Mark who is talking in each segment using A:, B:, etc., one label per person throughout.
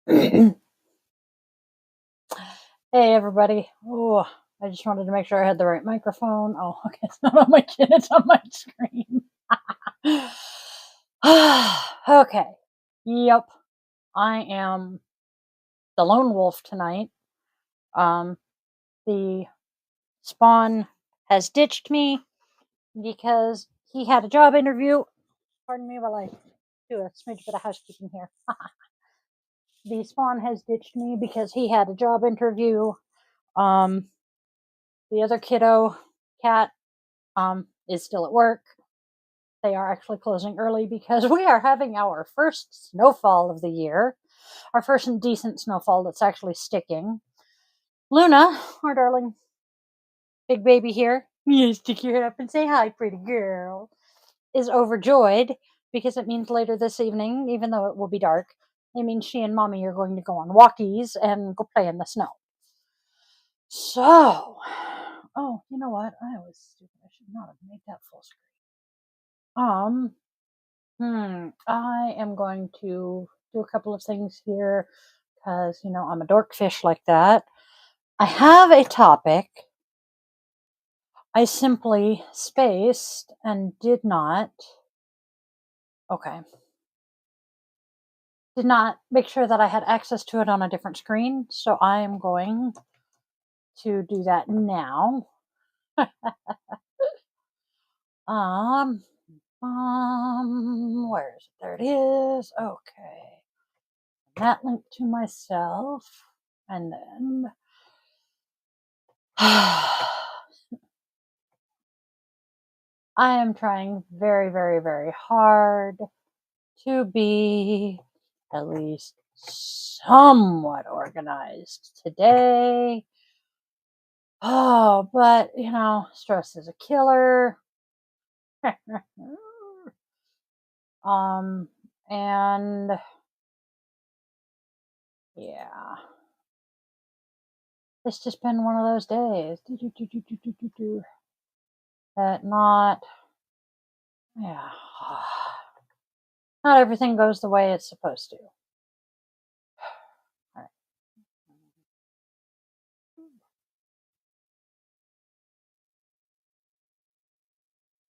A: Hey everybody. Oh, I just wanted to make sure I had the right microphone. Oh, okay, it's not on my chin, it's on my screen. Okay. Yep. I am the lone wolf tonight. The spawn has ditched me because he had a job interview. Pardon me while I do a smidge bit of housekeeping here. The spawn has ditched me because he had a job interview. The other kiddo, cat, is still at work. They are actually closing early because we are having our first snowfall of the year, our first decent snowfall that's actually sticking. Luna, our darling big baby here, you stick your head up and say hi, pretty girl, is overjoyed because it means later this evening, even though it will be dark, it means she and mommy are going to go on walkies and go play in the snow. So, oh, you know what? I was stupid. I should not have made that full screen. I am going to do a couple of things here because, I'm a dorkfish like that. I have a topic. I simply spaced and did not make sure that I had access to it on a different screen. So I am going to do that now. Where is it? There it is. Okay. That link to myself. And then I am trying very, very, very hard to be at least somewhat organized today. Oh, but stress is a killer. And yeah, it's just been one of those days. That not everything goes the way it's supposed to. All right.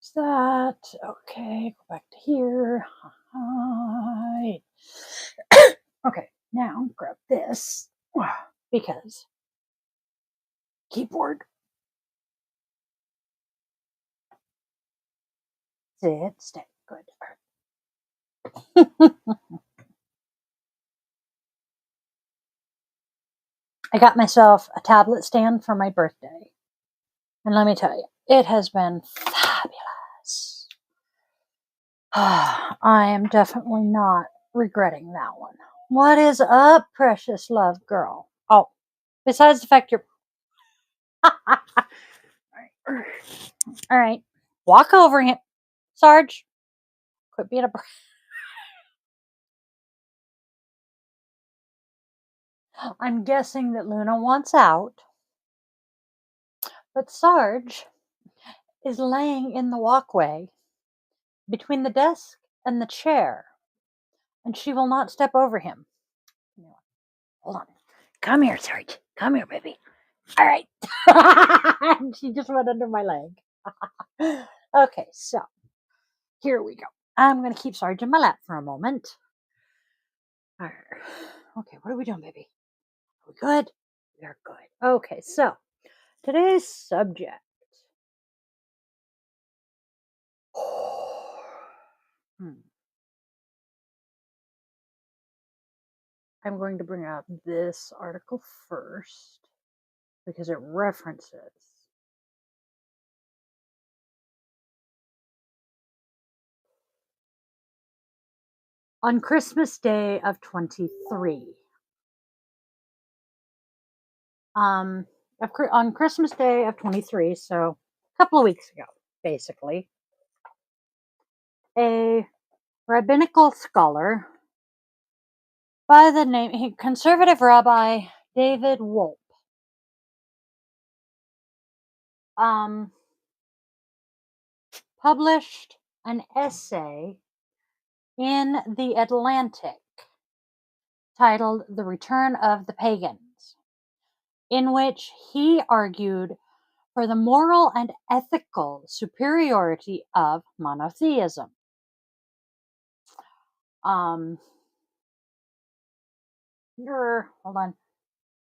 A: Is that okay? Go back to here. Hi. Okay, now grab this because keyboard. Sit, stay. Good. I got myself a tablet stand for my birthday. And let me tell you, it has been fabulous. I am definitely not regretting that one. What is up, precious love girl? Oh, besides the fact you're... All right. Walk over him. Sarge, quit being a... I'm guessing that Luna wants out. But Sarge is laying in the walkway between the desk and the chair, and she will not step over him. Hold on. Come here, Sarge. Come here, baby. All right. She just went under my leg. Okay, so here we go. I'm going to keep Sarge in my lap for a moment. All right. Okay, what are we doing, baby? Are we good? We are good. Okay, so today's subject. I'm going to bring up this article first because it references on Christmas Day of 23. On Christmas Day of 23, so a couple of weeks ago, basically, a rabbinical scholar by the name conservative Rabbi David Wolpe published an essay in The Atlantic titled The Return of the Pagans, in which he argued for the moral and ethical superiority of monotheism. Hold on.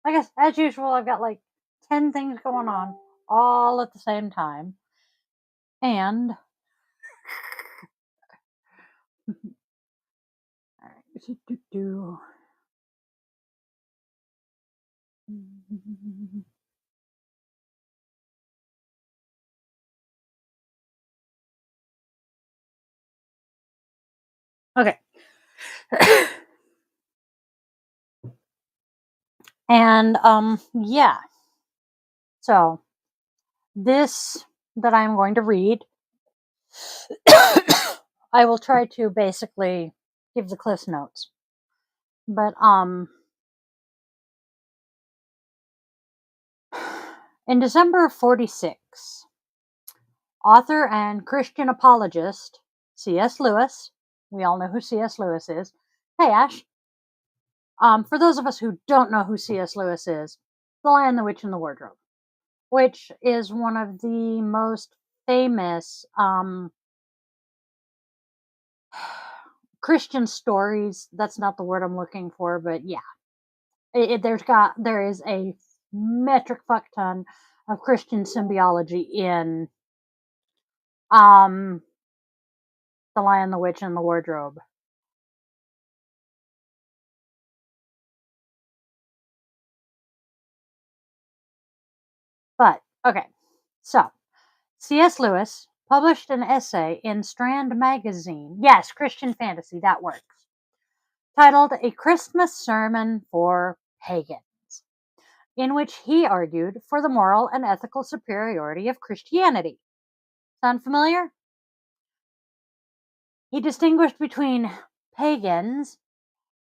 A: I guess, as usual, I've got like 10 things going on all at the same time. And all right. Okay. And yeah. So this that I'm going to read, I will try to basically give the Cliff's Notes. But in December of 46, author and Christian apologist C.S. Lewis, we all know who C.S. Lewis is. Hey Ash. For those of us who don't know who C.S. Lewis is, The Lion, the Witch, and the Wardrobe, which is one of the most famous Christian stories. That's not the word I'm looking for, but yeah, there is a metric fuck ton of Christian symbology in The Lion, the Witch, and the Wardrobe. But okay, so C.S. Lewis published an essay in Strand magazine. Yes, Christian fantasy, that works. Titled A Christmas Sermon for Pagans, in which he argued for the moral and ethical superiority of Christianity. Sound familiar? He distinguished between pagans,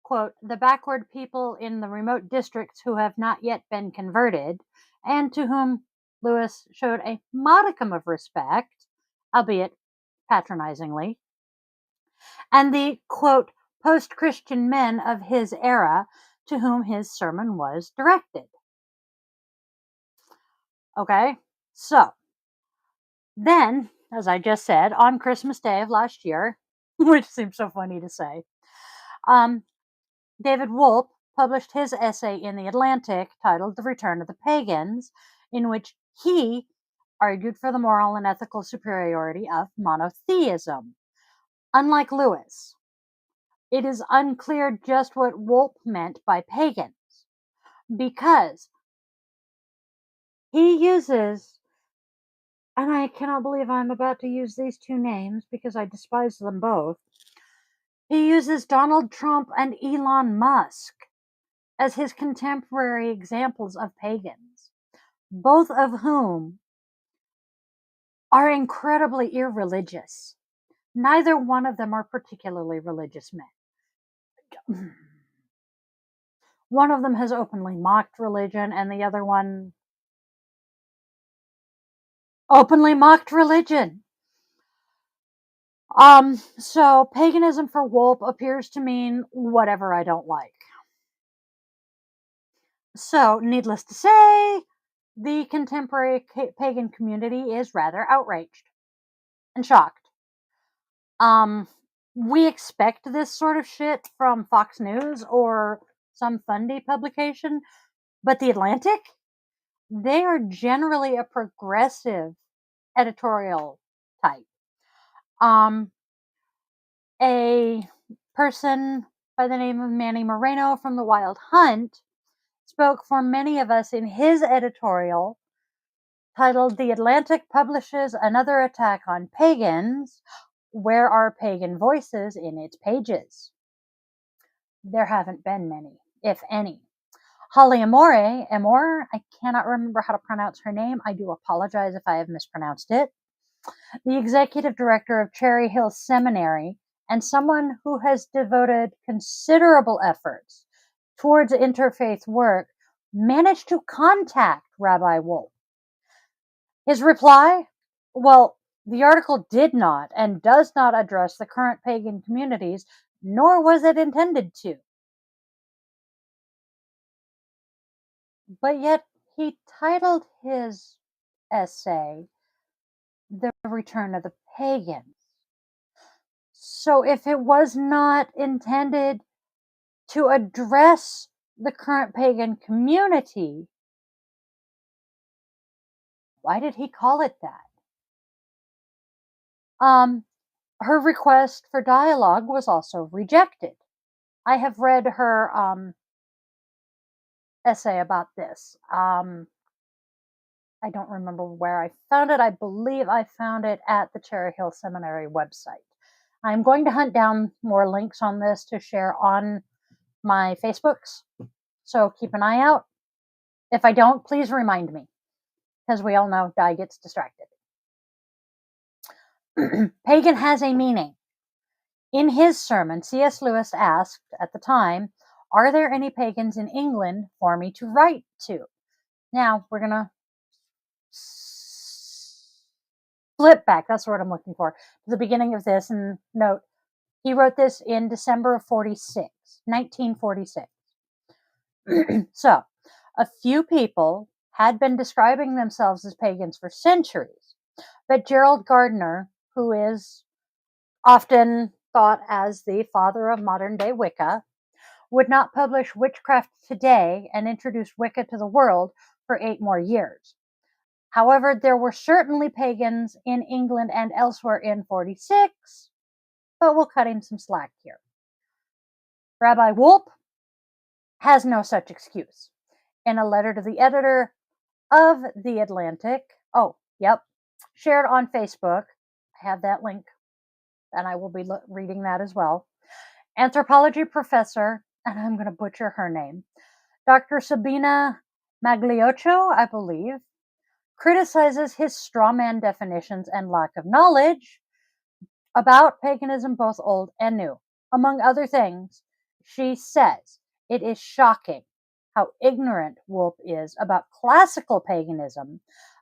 A: quote, the backward people in the remote districts who have not yet been converted, and to whom Lewis showed a modicum of respect, albeit patronizingly, and the, quote, post-Christian men of his era to whom his sermon was directed. Okay, so then, as I just said, on Christmas Day of last year, which seems so funny to say, David Wolpe published his essay in The Atlantic titled The Return of the Pagans, in which he argued for the moral and ethical superiority of monotheism. Unlike Lewis, it is unclear just what Wolpe meant by pagans, because he uses, and I cannot believe I'm about to use these two names because I despise them both, he uses Donald Trump and Elon Musk as his contemporary examples of pagans, both of whom are incredibly irreligious. Neither one of them are particularly religious men. One of them has openly mocked religion, and the other one openly mocked religion. So paganism for Wolpe appears to mean whatever I don't like. So, needless to say, the contemporary pagan community is rather outraged and shocked. We expect this sort of shit from Fox News or some fundy publication, but The Atlantic, they are generally a progressive editorial type. A person by the name of Manny Moreno from The Wild Hunt spoke for many of us in his editorial titled The Atlantic Publishes Another Attack on Pagans. Where are pagan voices in its pages? There haven't been many, if any. Holly Amore, I cannot remember how to pronounce her name. I do apologize if I have mispronounced it. The executive director of Cherry Hill Seminary and someone who has devoted considerable efforts towards interfaith work, managed to contact Rabbi Wolpe. His reply? Well, the article did not and does not address the current pagan communities, nor was it intended to. but yet he titled his essay The Return of the Pagans. So if it was not intended to address the current pagan community, why did he call it that? Her request for dialogue was also rejected. I have read her essay about this. I don't remember where I found it. I believe I found it at the Cherry Hill Seminary website. I'm going to hunt down more links on this to share on my Facebooks. So keep an eye out. If I don't, please remind me, because we all know Di gets distracted. Pagan has a meaning. In his sermon, C.S. Lewis asked at the time, "Are there any pagans in England for me to write to?" Now, we're going to flip back, that's the word I'm looking for, to the beginning of this and note, he wrote this in December of 1946. So, a few people had been describing themselves as pagans for centuries, but Gerald Gardner, who is often thought as the father of modern day Wicca, would not publish Witchcraft Today and introduce Wicca to the world for 8 more years. However, there were certainly pagans in England and elsewhere in 46, but we'll cut him some slack here. Rabbi Wolpe has no such excuse. In a letter to the editor of The Atlantic, shared on Facebook, I have that link, and I will be reading that as well. Anthropology professor, and I'm going to butcher her name, Dr. Sabina Magliocco, I believe, criticizes his strawman definitions and lack of knowledge about paganism, both old and new. Among other things, she says it is shocking how ignorant Wolpe is about classical paganism,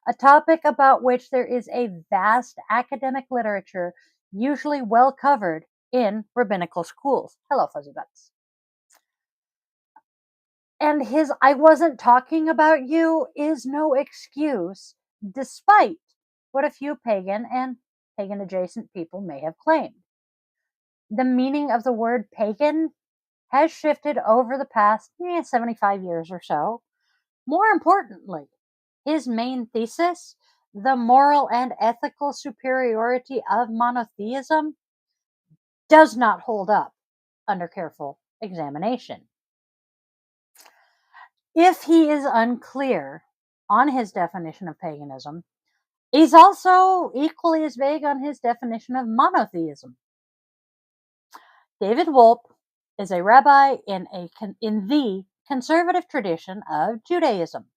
A: a topic about which there is a vast academic literature usually well covered in rabbinical schools. Hello, fuzzy butts. And his "I wasn't talking about you" is no excuse, despite what a few pagan and pagan adjacent people may have claimed. The meaning of the word pagan has shifted over the past 75 years or so. More importantly, his main thesis, the moral and ethical superiority of monotheism, does not hold up under careful examination. If he is unclear on his definition of paganism, he's also equally as vague on his definition of monotheism. David Wolpe is a rabbi in the conservative tradition of Judaism.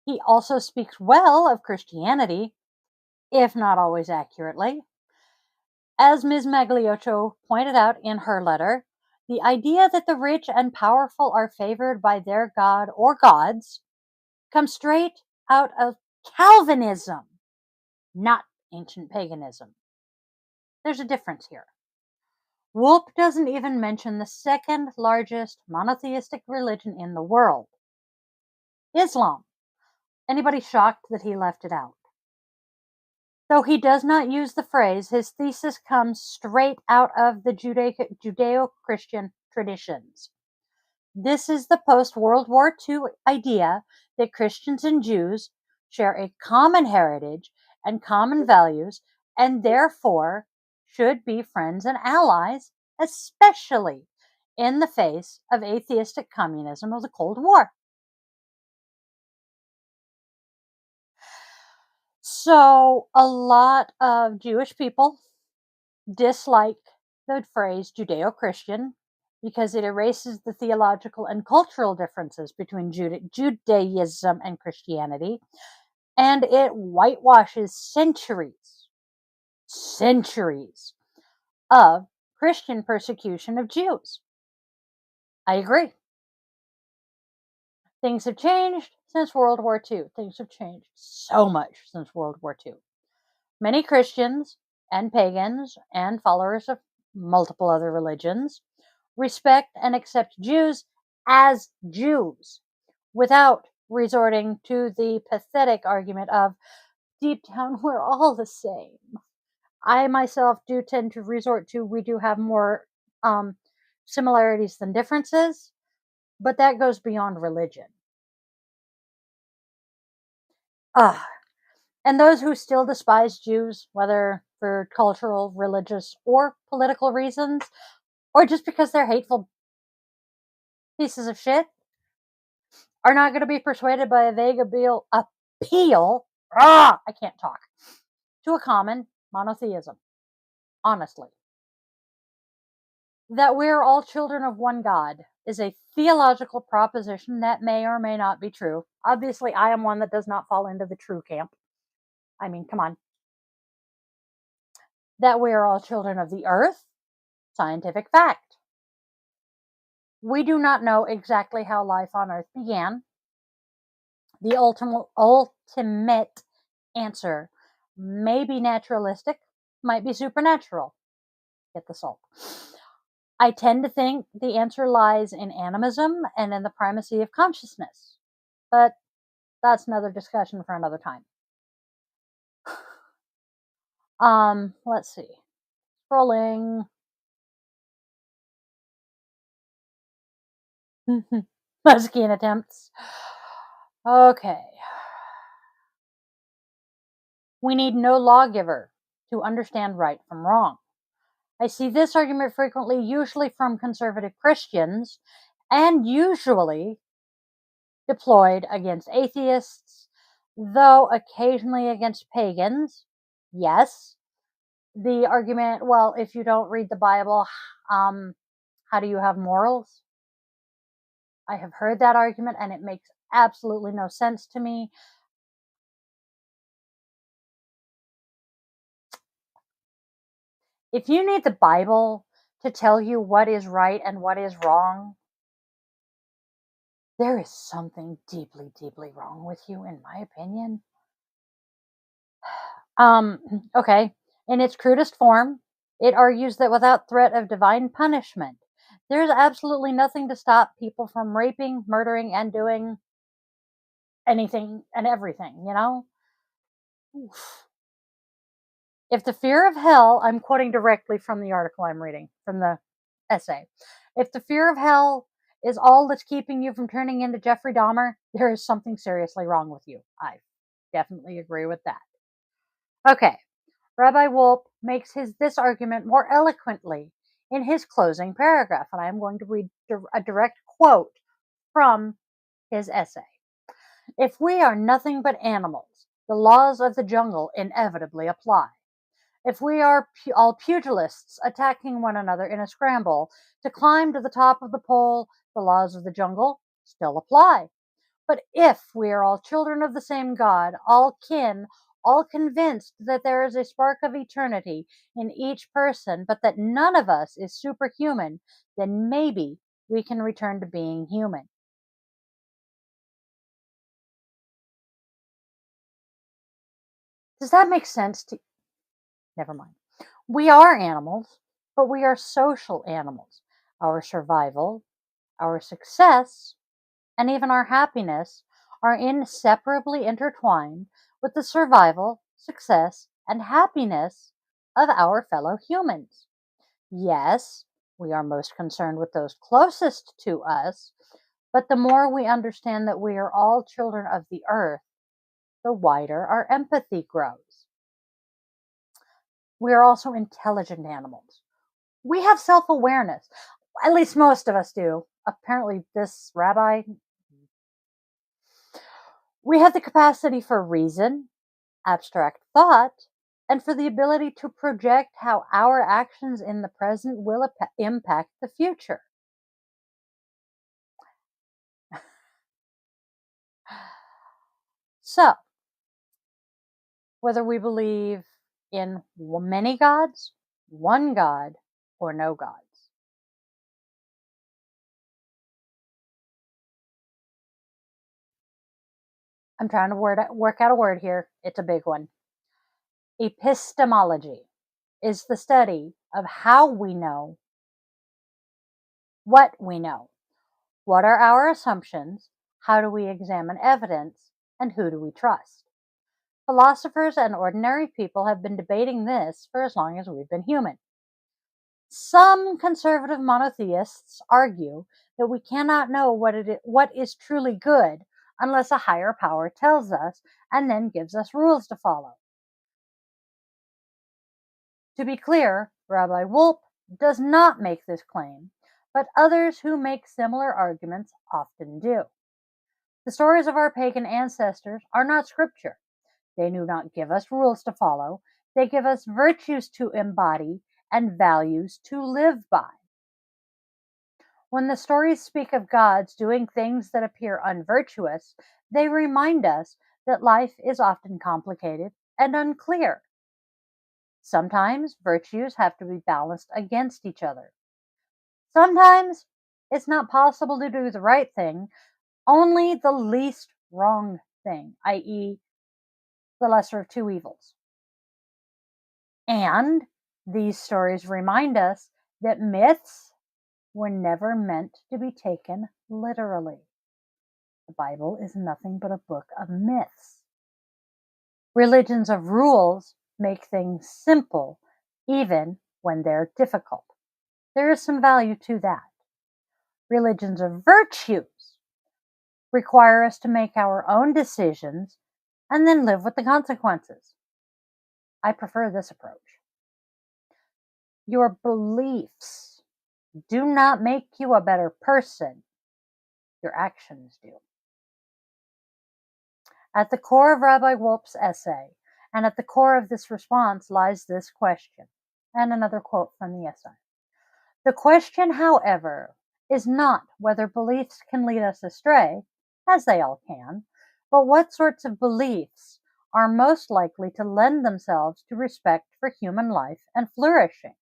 A: He also speaks well of Christianity, if not always accurately. As Ms. Magliocco pointed out in her letter, the idea that the rich and powerful are favored by their god or gods comes straight out of Calvinism, not ancient paganism. There's a difference here. Wolpe doesn't even mention the second largest monotheistic religion in the world, Islam. Anybody shocked that he left it out? Though he does not use the phrase, his thesis comes straight out of the Judeo-Christian traditions. This is the post-World War II idea that Christians and Jews share a common heritage and common values, and therefore should be friends and allies, especially in the face of atheistic communism of the Cold War. So a lot of Jewish people dislike the phrase Judeo-Christian because it erases the theological and cultural differences between Judaism and Christianity, and it whitewashes centuries of Christian persecution of Jews. I agree. Things have changed since World War II. Things have changed so much since World War II. Many Christians and pagans and followers of multiple other religions respect and accept Jews as Jews, without resorting to the pathetic argument of deep down we're all the same. I myself do tend to resort to we do have more um, similarities than differences, but that goes beyond religion. Ugh. And those who still despise Jews, whether for cultural, religious, or political reasons, or just because they're hateful pieces of shit, are not going to be persuaded by a vague appeal. I can't talk. To a common monotheism. Honestly. That we are all children of one God is a theological proposition that may or may not be true. Obviously, I am one that does not fall into the true camp. I mean, come on. That we are all children of the earth, scientific fact. We do not know exactly how life on earth began. The ultimate answer may be naturalistic, might be supernatural. Get the salt. I tend to think the answer lies in animism and in the primacy of consciousness. But that's another discussion for another time. Let's see. Scrolling. Muskean attempts. Okay. We need no lawgiver to understand right from wrong. I see this argument frequently, usually from conservative Christians, and usually deployed against atheists, though occasionally against pagans. Yes. The argument, well, if you don't read the Bible, how do you have morals? I have heard that argument and it makes absolutely no sense to me. If you need the Bible to tell you what is right and what is wrong, there is something deeply, deeply wrong with you, in my opinion. Okay. In its crudest form, it argues that without threat of divine punishment, there's absolutely nothing to stop people from raping, murdering, and doing anything and everything, you know? Oof. If the fear of hell, I'm quoting directly from the article I'm reading, from the essay. If the fear of hell is all that's keeping you from turning into Jeffrey Dahmer, there is something seriously wrong with you. I definitely agree with that. Okay. Rabbi Wolpe makes this argument more eloquently in his closing paragraph, and I am going to read a direct quote from his essay. If we are nothing but animals, the laws of the jungle inevitably apply. If we are all pugilists attacking one another in a scramble to climb to the top of the pole, the laws of the jungle still apply. But if we are all children of the same God, all kin, all convinced that there is a spark of eternity in each person, but that none of us is superhuman, then maybe we can return to being human. Does that make sense to you? Never mind. We are animals, but we are social animals. Our survival, our success, and even our happiness are inseparably intertwined with the survival, success, and happiness of our fellow humans. Yes, we are most concerned with those closest to us, but the more we understand that we are all children of the earth, the wider our empathy grows. We are also intelligent animals. We have self awareness. At least most of us do. Apparently, this rabbi, we have the capacity for reason, abstract thought, and for the ability to project how our actions in the present will impact the future. So, whether we believe in many gods, one God, or no gods. I'm trying to work out a word here. It's a big one. Epistemology is the study of how we know what we know. What are our assumptions How do we examine evidence? And who do we trust? Philosophers and ordinary people have been debating this for as long as we've been human. Some conservative monotheists argue that we cannot know what is truly good unless a higher power tells us and then gives us rules to follow. To be clear, Rabbi Wolpe does not make this claim, but others who make similar arguments often do. The stories of our pagan ancestors are not scripture. They do not give us rules to follow. They give us virtues to embody and values to live by. When the stories speak of gods doing things that appear unvirtuous, they remind us that life is often complicated and unclear. Sometimes virtues have to be balanced against each other. Sometimes it's not possible to do the right thing, only the least wrong thing, i.e., the lesser of two evils. And these stories remind us that myths were never meant to be taken literally. The Bible is nothing but a book of myths. Religions of rules make things simple, even when they're difficult. There is some value to that. Religions of virtues require us to make our own decisions and then live with the consequences. I prefer this approach. Your beliefs do not make you a better person. Your actions do. At the core of Rabbi Wolpe's essay, and at the core of this response, lies this question, and another quote from the essay. The question, however, is not whether beliefs can lead us astray, as they all can, but what sorts of beliefs are most likely to lend themselves to respect for human life and flourishing.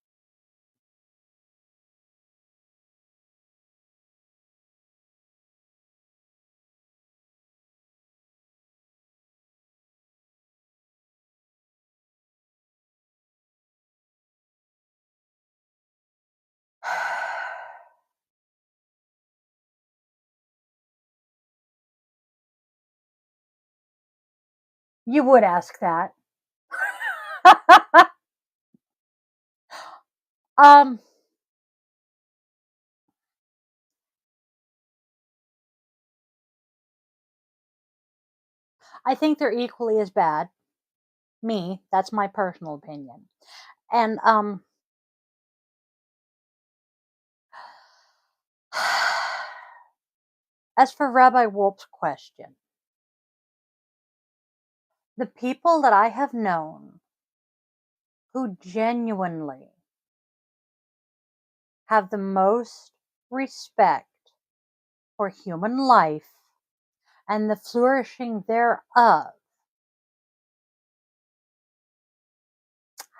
A: You would ask that. um, I think they're equally as bad. Me, that's my personal opinion. And as for Rabbi Wolpe's question, the people that I have known who genuinely have the most respect for human life and the flourishing thereof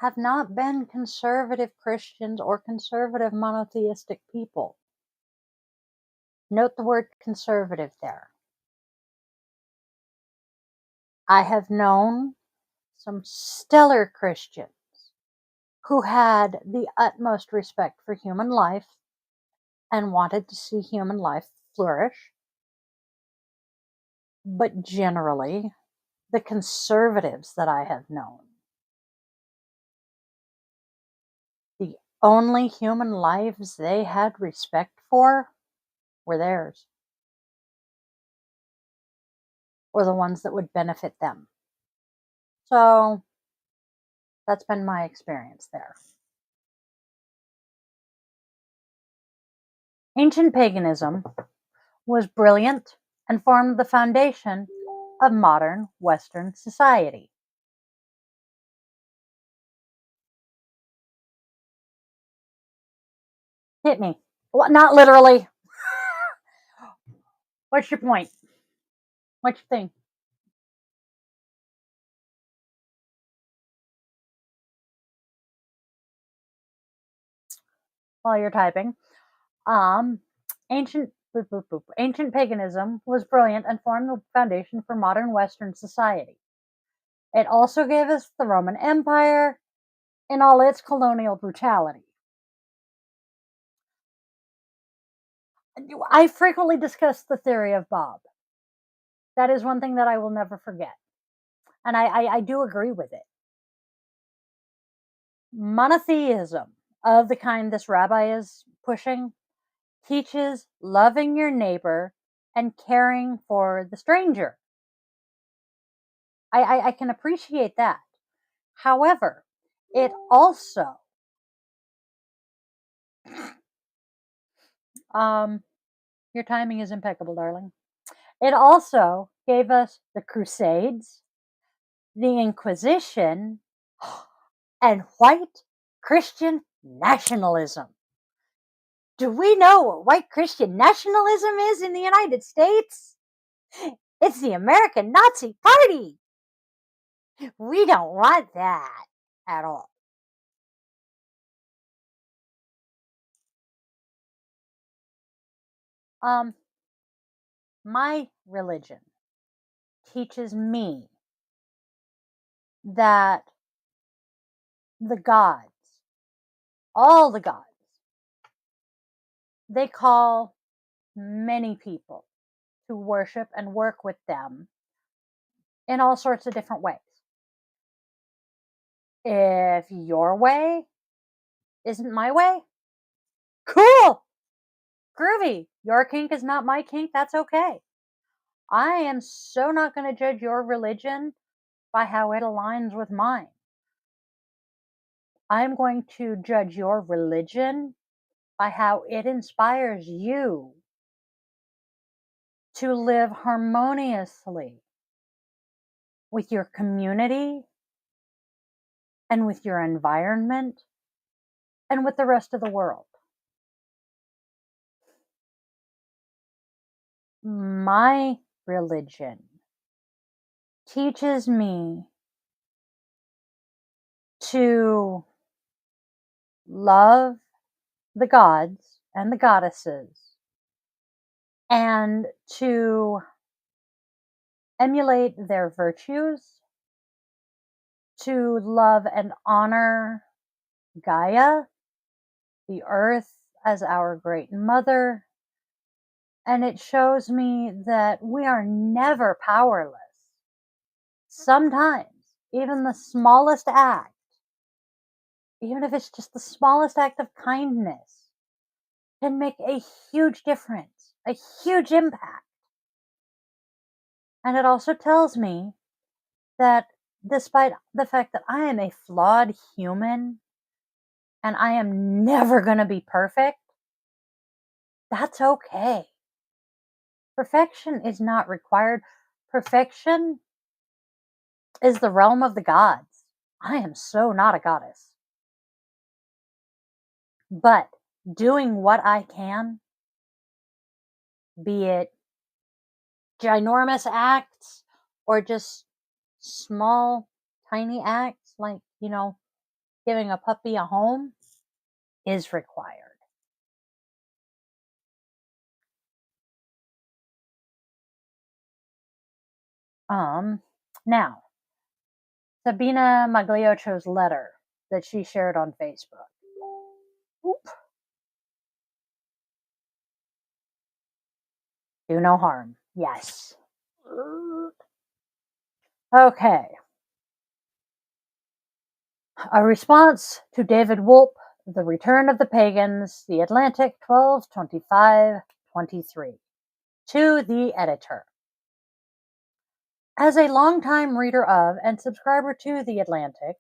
A: have not been conservative Christians or conservative monotheistic people. Note the word conservative there. I have known some stellar Christians who had the utmost respect for human life and wanted to see human life flourish. But generally, the conservatives that I have known, the only human lives they had respect for were theirs, or the ones that would benefit them. So that's been my experience there. Ancient paganism was brilliant and formed the foundation of modern Western society. Hit me. Well, not literally. What's your point? What's your thing? While you're typing. Um, ancient Ancient paganism was brilliant and formed the foundation for modern Western society. It also gave us the Roman Empire in all its colonial brutality. I frequently discuss the theory of Bob. That is one thing that I will never forget. And I do agree with it. Monotheism of the kind this rabbi is pushing teaches loving your neighbor and caring for the stranger. I can appreciate that. However, it also your timing is impeccable, darling. It also gave us the Crusades, the Inquisition, and white Christian nationalism. Do we know what white Christian nationalism is in the United States? It's the American Nazi Party. We don't want that at all. My religion teaches me that the gods, all the gods, they call many people to worship and work with them in all sorts of different ways. If your way isn't my way, cool, groovy. Your kink is not my kink, that's okay. I am so not going to judge your religion by how it aligns with mine. I'm going to judge your religion by how it inspires you to live harmoniously with your community and with your environment and with the rest of the world. My religion teaches me to love the gods and the goddesses and to emulate their virtues, to love and honor Gaia, the earth, as our great mother. And it shows me that we are never powerless. Sometimes, even the smallest act, even if it's just the smallest act of kindness, can make a huge difference, a huge impact. And it also tells me that despite the fact that I am a flawed human and I am never going to be perfect, that's okay. Perfection is not required. Perfection is the realm of the gods. I am so not a goddess. But doing what I can, be it ginormous acts or just small, tiny acts like, giving a puppy a home, is required. Now, Sabina Magliocco's letter that she shared on Facebook. Oop. Do no harm. Yes. Okay. A response to David Wolpe, The Return of the Pagans, The Atlantic, 12/25/23. To the editor. As a longtime reader of and subscriber to The Atlantic,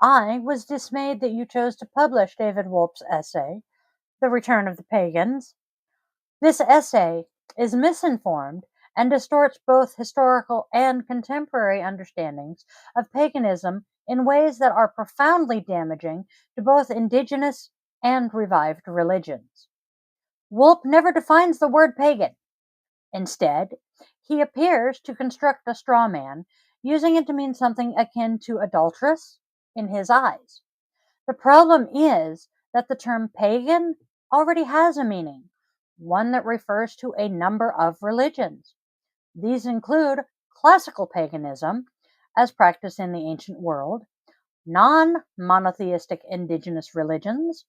A: I was dismayed that you chose to publish David Wolpe's essay, The Return of the Pagans. This essay is misinformed and distorts both historical and contemporary understandings of paganism in ways that are profoundly damaging to both indigenous and revived religions. Wolpe never defines the word pagan. Instead, he appears to construct a straw man, using it to mean something akin to adulteress in his eyes. The problem is that the term pagan already has a meaning, one that refers to a number of religions. These include classical paganism, as practiced in the ancient world, non-monotheistic indigenous religions,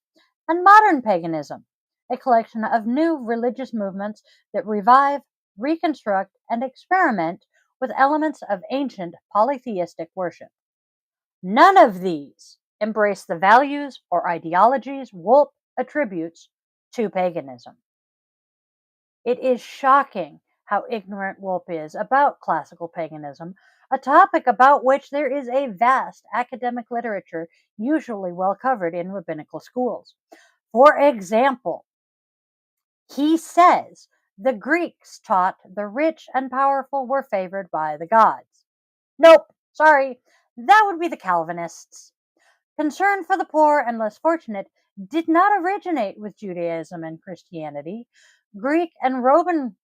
A: and modern paganism, a collection of new religious movements that revive, reconstruct, and experiment with elements of ancient polytheistic worship. None of these embrace the values or ideologies Wolpe attributes to paganism. It is shocking how ignorant Wolpe is about classical paganism, a topic about which there is a vast academic literature usually well covered in rabbinical schools. For example, he says the Greeks taught the rich and powerful were favored by the gods. Nope, sorry, that would be the Calvinists. Concern for the poor and less fortunate did not originate with Judaism and Christianity. Greek and Roman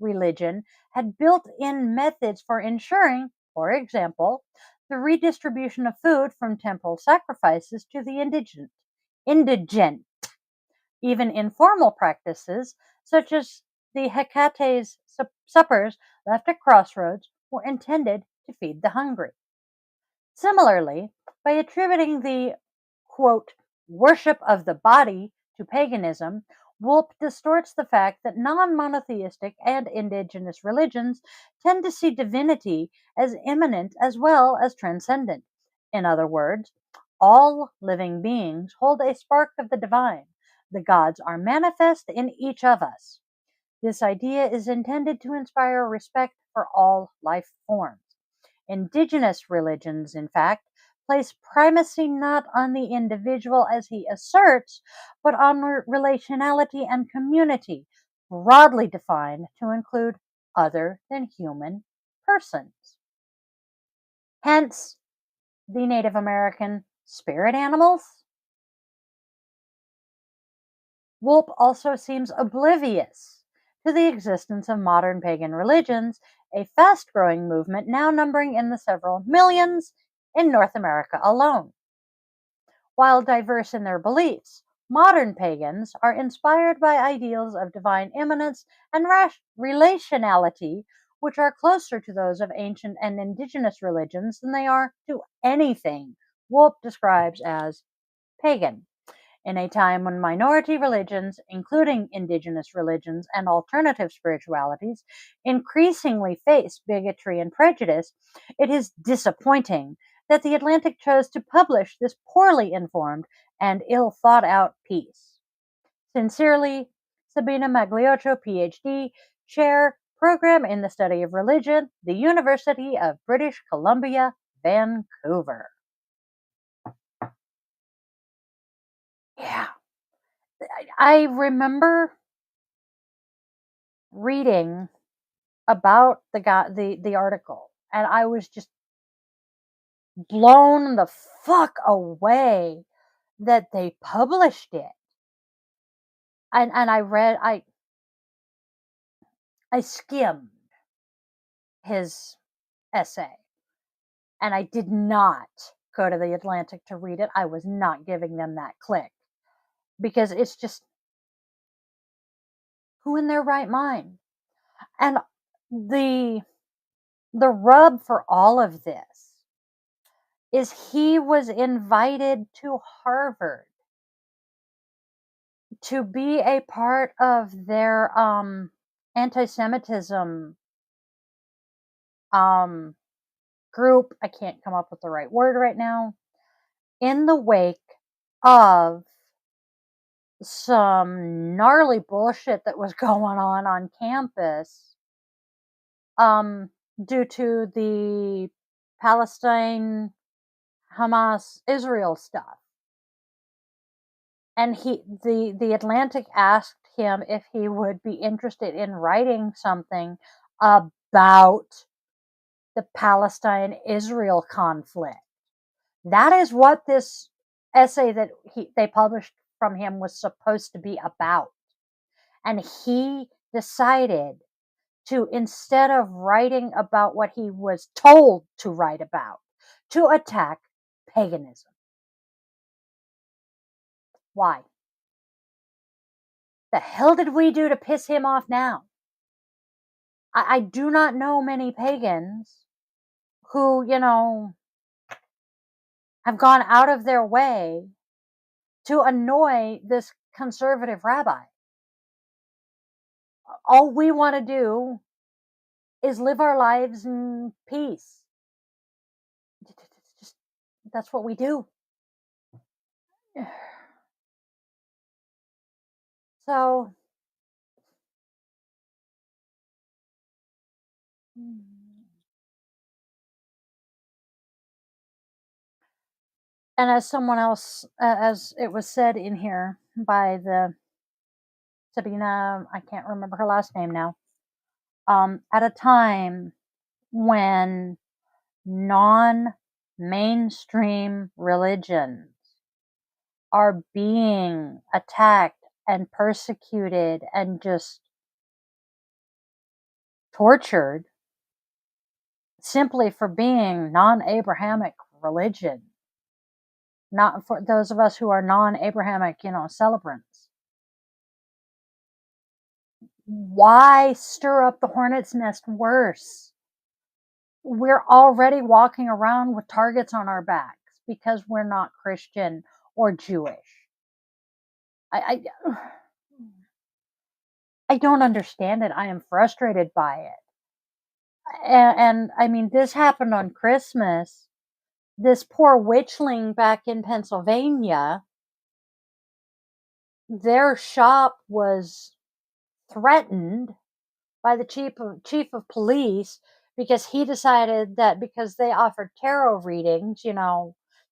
A: religion had built-in methods for ensuring, for example, the redistribution of food from temporal sacrifices to the indigent. Even informal practices, such as the Hecate's suppers left at crossroads, were intended to feed the hungry. Similarly, by attributing the quote, worship of the body to paganism, Wolpe distorts the fact that non monotheistic and indigenous religions tend to see divinity as immanent as well as transcendent. In other words, all living beings hold a spark of the divine. The gods are manifest in each of us. This idea is intended to inspire respect for all life forms. Indigenous religions, in fact, place primacy not on the individual as he asserts, but on relationality and community, broadly defined to include other than human persons. Hence, the Native American spirit animals. Wolpe also seems oblivious to the existence of modern pagan religions, a fast-growing movement now numbering in the several millions in North America alone. While diverse in their beliefs, modern pagans are inspired by ideals of divine immanence and relationality, which are closer to those of ancient and indigenous religions than they are to anything Wolpe describes as pagan. In a time when minority religions, including indigenous religions and alternative spiritualities, increasingly face bigotry and prejudice, it is disappointing that the Atlantic chose to publish this poorly informed and ill thought out piece. Sincerely, Sabina Magliocco, PhD, Chair, Program in the Study of Religion, the University of British Columbia, Vancouver. Yeah. I remember reading about the article, and I was just blown the fuck away that they published it. And I skimmed his essay, and I did not go to the Atlantic to read it. I was not giving them that click because it's just, who in their right mind? And the rub for all of this is he was invited to Harvard to be a part of their anti-Semitism group. I can't come up with the right word right now. In the wake of some gnarly bullshit that was going on campus due to the Palestine, Hamas, Israel stuff. And the Atlantic asked him if he would be interested in writing something about the Palestine-Israel conflict. That is what this essay that they published from him was supposed to be about. And he decided to, instead of writing about what he was told to write about, to attack paganism. Why? The hell did we do to piss him off now? I do not know many pagans who, have gone out of their way to annoy this conservative rabbi. All we want to do is live our lives in peace. It's just, that's what we do. So, and as someone else, as it was said in here by the Sabina, I can't remember her last name now, at a time when non-mainstream religions are being attacked and persecuted and just tortured simply for being non-Abrahamic religion, not for those of us who are non-Abrahamic, celebrants. Why stir up the hornet's nest worse? We're already walking around with targets on our backs because we're not Christian or Jewish. I don't understand it. I am frustrated by it. And I mean, this happened on Christmas. This poor witchling back in Pennsylvania, their shop was threatened by the chief of police because he decided that because they offered tarot readings,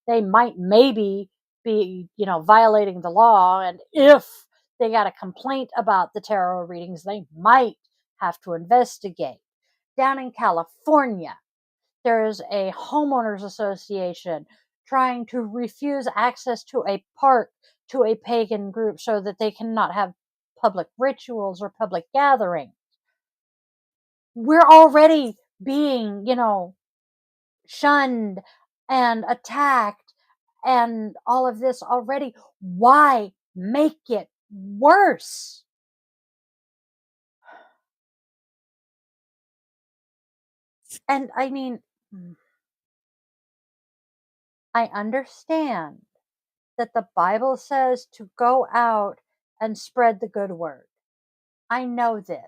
A: they might maybe be, violating the law. And if they got a complaint about the tarot readings, they might have to investigate. Down in California, there's a homeowners association trying to refuse access to a park to a pagan group so that they cannot have public rituals or public gatherings. We're already being, shunned and attacked and all of this already. Why make it worse? And I mean, I understand that the Bible says to go out and spread the good word. I know this.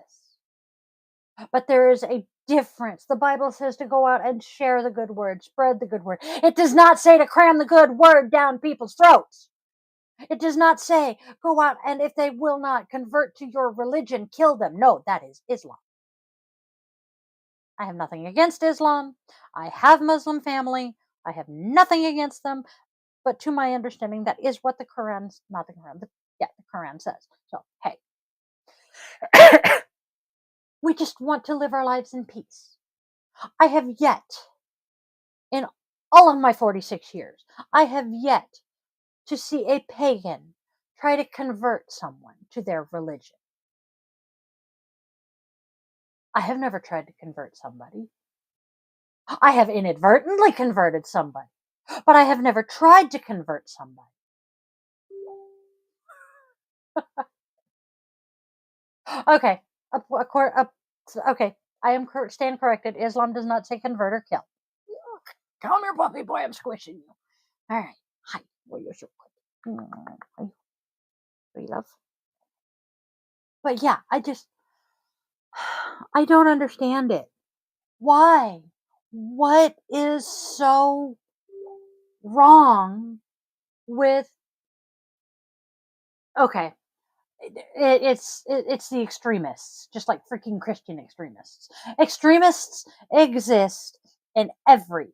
A: But there is a difference. The Bible says to go out and share the good word, spread the good word. It does not say to cram the good word down people's throats. It does not say go out and if they will not convert to your religion, kill them. No, that is Islam. I have nothing against Islam. I have Muslim family. I have nothing against them. But to my understanding, that is what the Quran, not the Quran, but yeah, the Quran says. So, hey, we just want to live our lives in peace. I have yet, in all of my 46 years, I have yet to see a pagan try to convert someone to their religion. I have never tried to convert somebody. I have inadvertently converted somebody, but I have never tried to convert somebody. Okay, okay, I am stand corrected. Islam does not say convert or kill. Come here, puppy boy, I'm squishing you. All right, hi. Well, you're so good. Hi, love. But yeah, I don't understand it. Why? What is so wrong with? Okay, it's the extremists, just like freaking Christian extremists. Extremists exist in every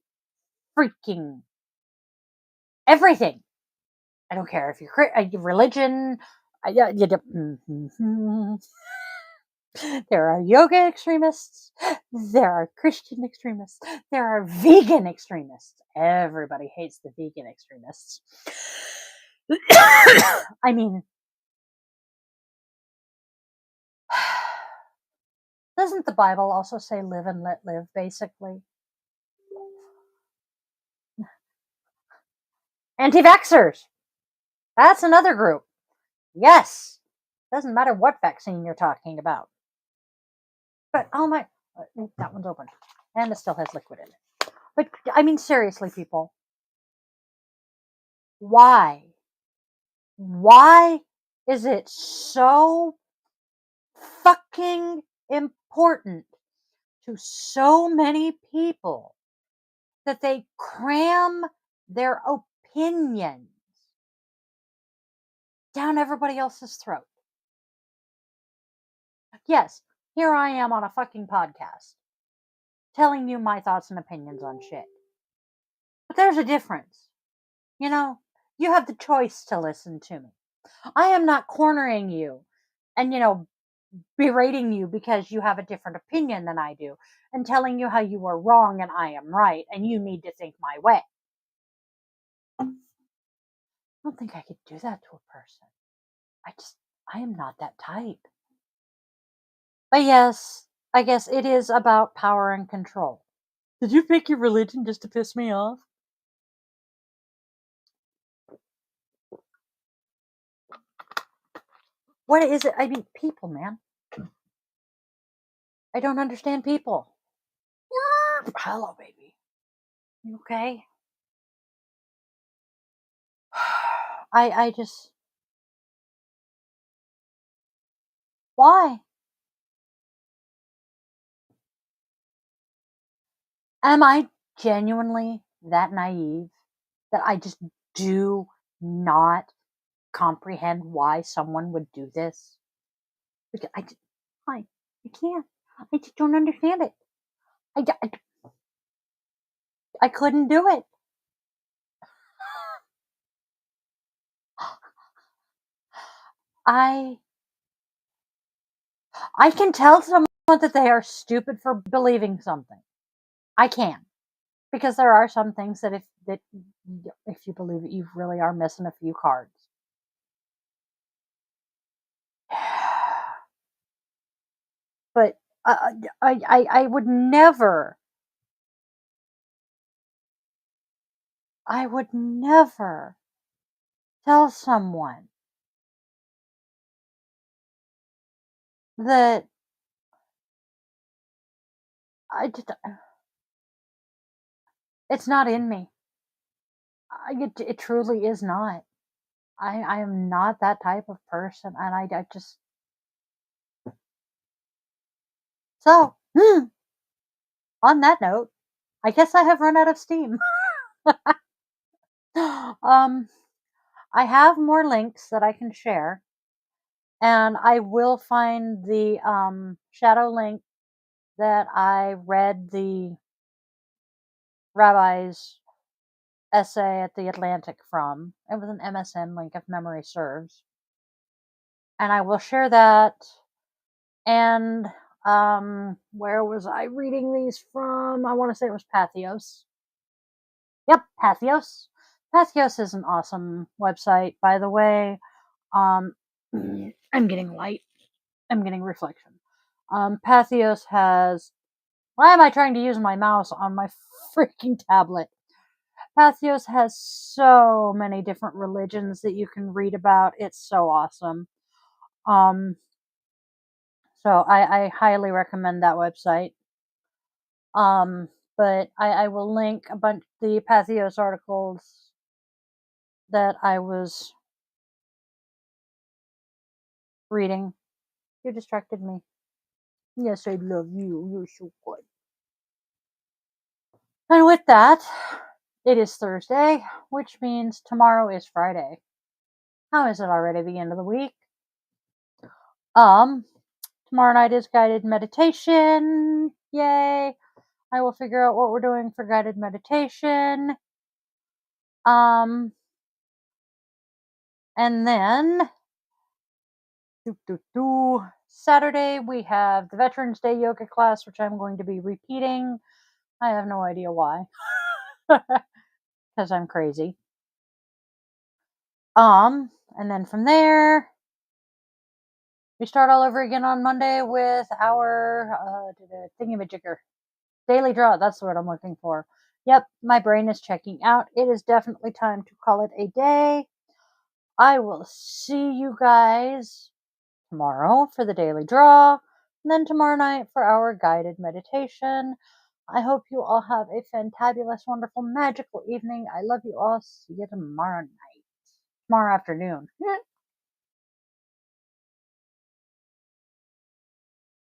A: freaking everything. I don't care if you're religion. There are yoga extremists. There are Christian extremists. There are vegan extremists. Everybody hates the vegan extremists. I mean, doesn't the Bible also say live and let live, basically? Anti-vaxxers. That's another group. Yes. Doesn't matter what vaccine you're talking about. But oh my, that one's open. And it still has liquid in it. But, I mean, seriously, people. Why Why is it so fucking important to so many people that they cram their opinions down everybody else's throat? Yes, here I am on a fucking podcast telling you my thoughts and opinions on shit. But there's a difference. You know, you have the choice to listen to me. I am not cornering you and, berating you because you have a different opinion than I do and telling you how you are wrong and I am right and you need to think my way. I don't think I could do that to a person. I am not that type. But yes, I guess it is about power and control. Did you pick your religion just to piss me off? What is it? I mean, people, man. I don't understand people. Hello, baby. You okay? I just. Why? Am I genuinely that naive that I just do not comprehend why someone would do this? Because I can't. I just don't understand it. I couldn't do it. I I can tell someone that they are stupid for believing something. I can, because there are some things that if you believe it, you really are missing a few cards. But I would never. I would never tell someone that I just, it's not in me. It truly is not. I am not that type of person, and I just so. On that note, I guess I have run out of steam. um, I have more links that I can share, and I will find the shadow link that I read the rabbi's essay at the Atlantic from. It was an MSN link, if memory serves, and I will share that. And where was I reading these from? I want to say it was Pathos. Yep, Pathos. Pathos is an awesome website, by the way. Um, I'm getting light. I'm getting reflection. Pathos has. Why am I trying to use my mouse on my freaking tablet? Pathos has so many different religions that you can read about. It's so awesome. So I highly recommend that website. But I will link a bunch the Pathos articles that I was reading. You distracted me. Yes, I love you. You're so good. And with that, it is Thursday, which means tomorrow is Friday. How is it already the end of the week? Tomorrow night is guided meditation. Yay. I will figure out what we're doing for guided meditation. And then Saturday we have the Veterans Day yoga class, which I'm going to be repeating. I have no idea why. Because I'm crazy. And then from there, we start all over again on Monday with our thingamajigger. Daily draw, that's the word I'm looking for. Yep, my brain is checking out. It is definitely time to call it a day. I will see you guys tomorrow for the daily draw, and then tomorrow night for our guided meditation. I hope you all have a fantabulous, wonderful, magical evening. I love you all. See you tomorrow night. tomorrow afternoon.